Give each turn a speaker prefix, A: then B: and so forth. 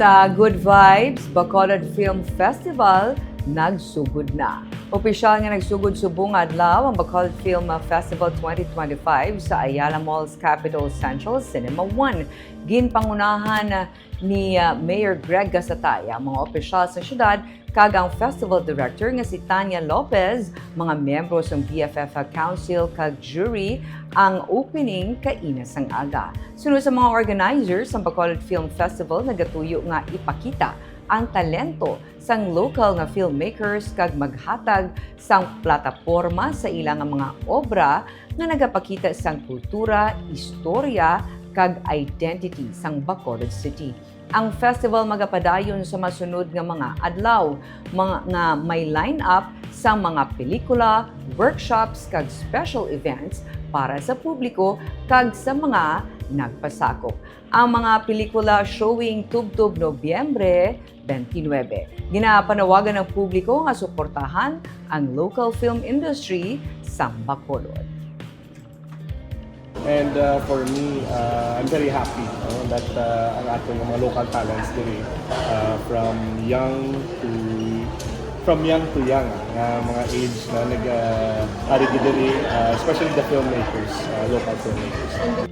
A: Sa Good Vibes, Bacolod Film Festival, nagsugod na. Opisyal nga nagsugod subong adlaw ang Bacolod Film Festival 2025 sa Ayala Mall's Capitol Central Cinema 1. Ginpangunahan ni Mayor Greg Gasatay ang mga opisyal sa syudad kag ang festival director nga si Tanya Lopez, mga miyembro ng BFF Council kag jury ang opening kainas ang aga. Sunod sa mga organizers ng Bacolod Film Festival nagatuyo nga ipakita ang talento sang local nga filmmakers kag maghatag sang plataporma sa ilang mga obra nga nagapakita sang kultura, istorya kag identity sang Bacolod City. Ang festival magapadayon sa masunod nga mga adlaw, nga may line-up sa mga pelikula, workshops kag special events para sa publiko kag sa mga nagpasakop. Ang mga pelikula showing tubtob Nobyembre 29. Ginapanawagan ng publiko nga suportahan ang local film industry sa Bacolod.
B: And for me, I'm very happy that ang ating mga local talents diri from young to young, mga age na nag-ari diri, especially the filmmakers, local filmmakers.